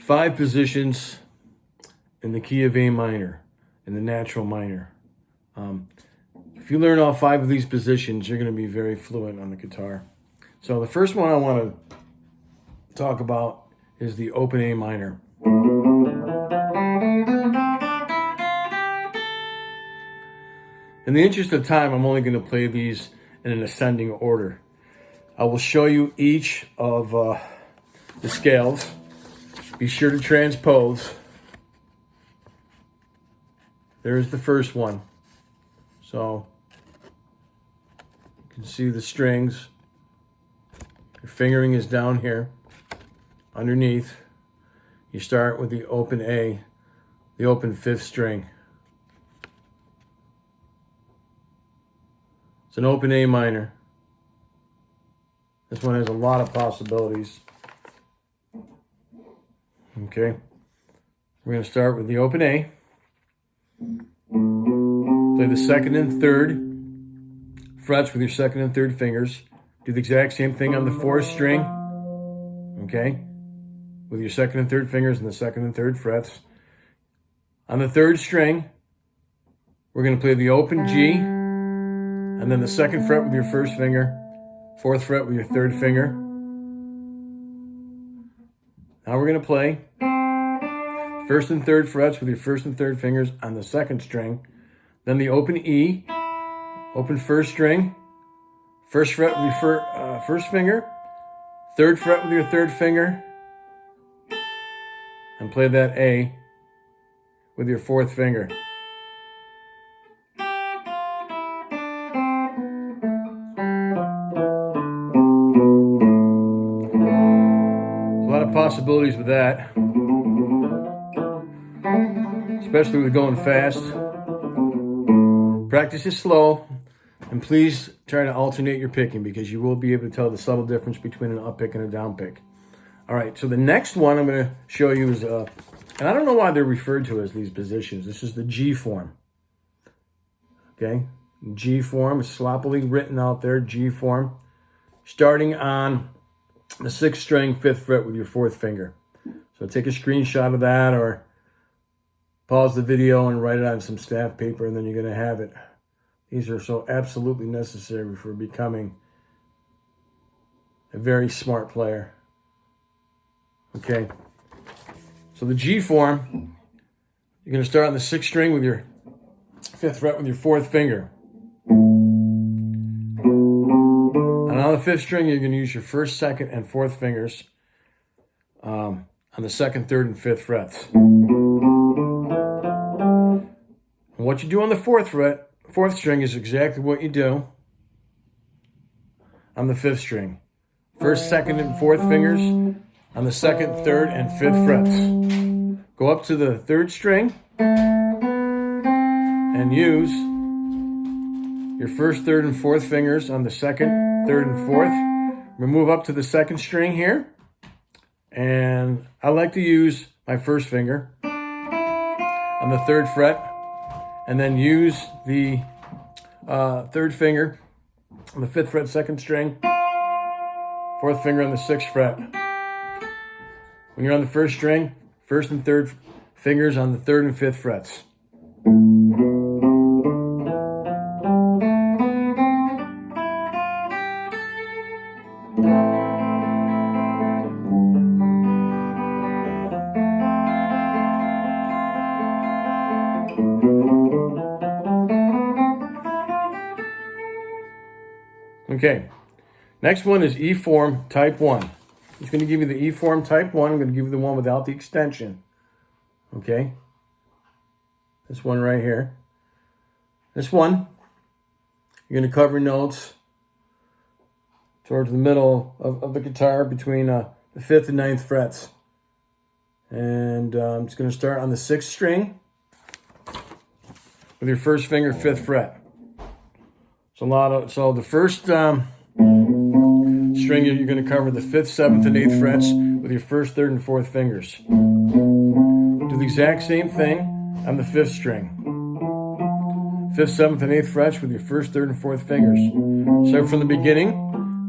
5 positions in the key of A minor, in the natural minor. If you learn all 5 of these positions, you're going to be very fluent on the guitar. So the first one I want to talk about is the open A minor. In the interest of time, I'm only going to play these in an ascending order. I will show you each of the scales. Be sure to transpose. There's the first one. So you can see the strings. Your fingering is down here underneath. You start with the open A, the open 5th string. It's an open A minor. This one has a lot of possibilities. Okay. We're going to start with the open A. Play the 2nd and 3rd frets with your 2nd and 3rd fingers. Do the exact same thing on the 4th string. Okay. With your 2nd and 3rd fingers and the 2nd and 3rd frets. On the 3rd string, we're going to play the open G, and then the 2nd fret with your 1st finger, 4th fret with your 3rd finger. Now we're going to play 1st and 3rd frets with your 1st and 3rd fingers on the 2nd string. Then the open E, open 1st string, 1st fret with your 1st finger, 3rd fret with your 3rd finger, and play that A with your 4th finger. There's a lot of possibilities with that, especially with going fast. Practice is slow, and please try to alternate your picking because you will be able to tell the subtle difference between an up pick and a down pick. All right, so the next one I'm going to show you is, and I don't know why they're referred to as these positions. This is the G form. Okay, G form is sloppily written out there, G form. Starting on the 6th string, 5th fret with your 4th finger. So take a screenshot of that or pause the video and write it on some staff paper, and then you're going to have it. These are so absolutely necessary for becoming a very smart player. Okay, so the G form, you're going to start on the 6th string with your 5th fret with your 4th finger. And on the 5th string, you're going to use your 1st, 2nd, and 4th fingers on the 2nd, 3rd, and 5th frets. And what you do on the 4th string is exactly what you do on the 5th string. 1st, 2nd, and 4th fingers on the 2nd, 3rd, and 5th frets. Go up to the 3rd string and use your 1st, 3rd, and 4th fingers on the 2nd, 3rd, and 4th. Move up to the 2nd string here. And I like to use my 1st finger on the 3rd fret, and then use the 3rd finger on the 5th fret, 2nd string, 4th finger on the 6th fret. When you're on the 1st string, 1st and 3rd fingers on the 3rd and 5th frets. Okay, next one is E form type 1. He's going to give you the E form type 1. I'm going to give you the one without the extension. Okay, this one right here. This one, you're going to cover notes towards the middle of the guitar between the 5th and 9th frets. And it's going to start on the 6th string with your 1st finger, 5th fret. So the first string, you're going to cover the 5th, 7th, and 8th frets with your 1st, 3rd, and 4th fingers. Do the exact same thing on the 5th string. 5th, 7th, and 8th frets with your 1st, 3rd, and 4th fingers. So from the beginning,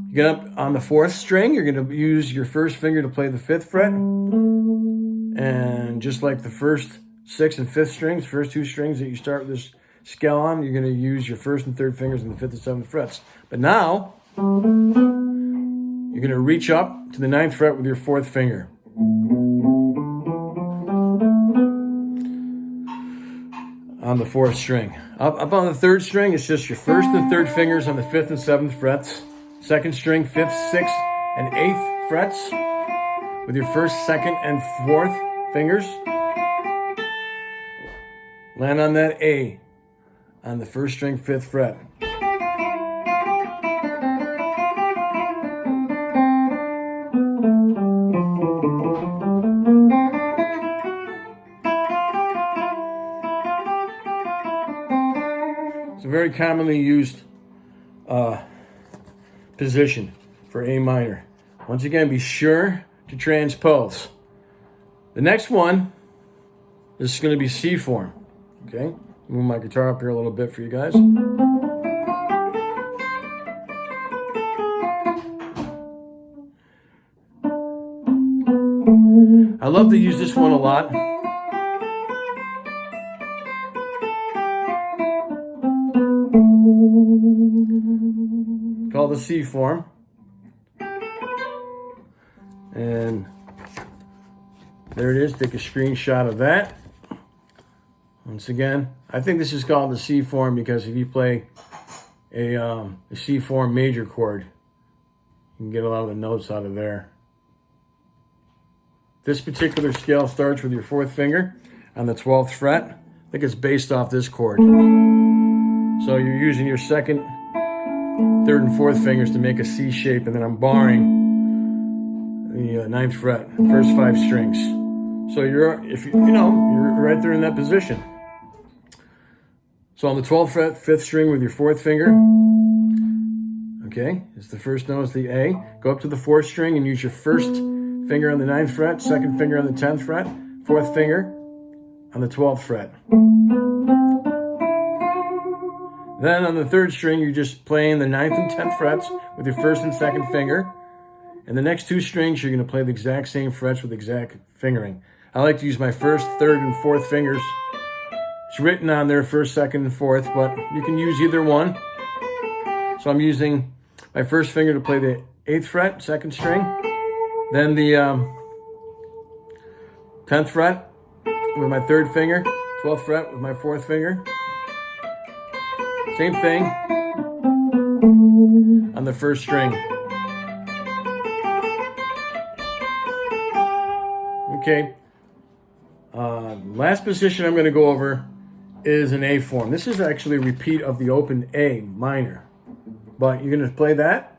you get up on the 4th string, you're going to use your 1st finger to play the 5th fret, and And just like the first 6th and 5th strings, first 2 strings that you start this scale on, you're going to use your 1st and 3rd fingers on the 5th and 7th frets. But now, you're going to reach up to the 9th fret with your 4th finger. On the 4th string. Up on the 3rd string, it's just your 1st and 3rd fingers on the 5th and 7th frets. 2nd string, 5th, 6th, and 8th frets with your 1st, 2nd, and 4th fingers. Land on that A on the 1st string, 5th fret. It's a very commonly used position for A minor. Once again, be sure to transpose. The next one is going to be C form. Okay, move my guitar up here a little bit for you guys. I love to use this one a lot. Called the C form. And there it is. Take a screenshot of that. Once again, I think this is called the C form because if you play a C form major chord, you can get a lot of the notes out of there. This particular scale starts with your 4th finger on the 12th fret. I think it's based off this chord. So you're using your 2nd, 3rd, and 4th fingers to make a C shape, and then I'm barring the 9th fret, first 5 strings. So you're right there in that position. So on the 12th fret, 5th string with your 4th finger. Okay, it's the first note is the A. Go up to the 4th string and use your 1st finger on the 9th fret, 2nd finger on the 10th fret, 4th finger on the 12th fret. Then on the 3rd string, you're just playing the 9th and 10th frets with your 1st and 2nd finger. And the next 2 strings, you're going to play the exact same frets with exact fingering. I like to use my 1st, 3rd, and 4th fingers. It's written on there 1st, 2nd, and 4th, but you can use either one. So I'm using my 1st finger to play the 8th fret, 2nd string. Then the 10th fret with my 3rd finger, 12th fret with my 4th finger. Same thing on the 1st string. Okay. Last position I'm going to go over is an A form. This is actually a repeat of the open A minor, but you're going to play that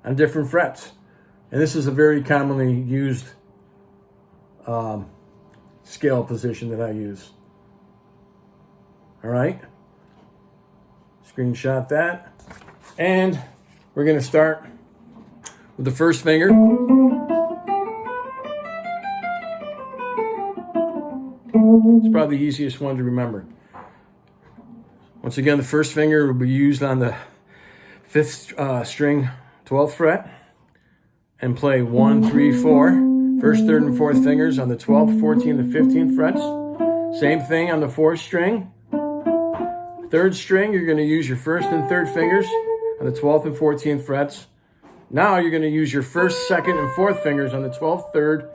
on different frets. And this is a very commonly used scale position that I use. All right. Screenshot that. And we're going to start with the 1st finger. It's probably the easiest one to remember. Once again, the 1st finger will be used on the 5th string, 12th fret, and play 1, 3, 4. 1st, 3rd, and 4th fingers on the 12th, 14th, and 15th frets. Same thing on the 4th string. 3rd string, you're going to use your 1st and 3rd fingers on the 12th and 14th frets. Now you're going to use your 1st, 2nd, and 4th fingers on the 12th, 3rd,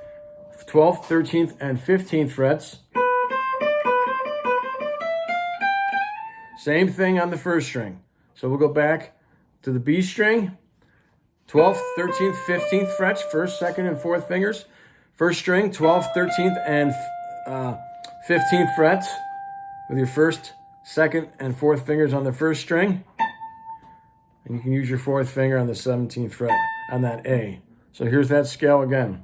12th, 13th, and 15th frets. Same thing on the 1st string. So we'll go back to the B string. 12th, 13th, 15th frets, 1st, 2nd, and 4th fingers. 1st string, 12th, 13th, and 15th frets with your 1st, 2nd, and 4th fingers on the 1st string. And you can use your 4th finger on the 17th fret on that A. So here's that scale again.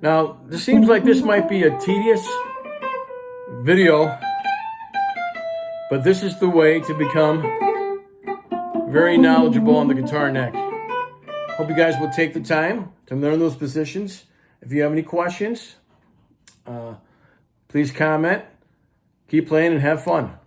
Now, this seems like this might be a tedious video, but this is the way to become very knowledgeable on the guitar neck. Hope you guys will take the time to learn those positions. If you have any questions, please comment. Keep playing and have fun.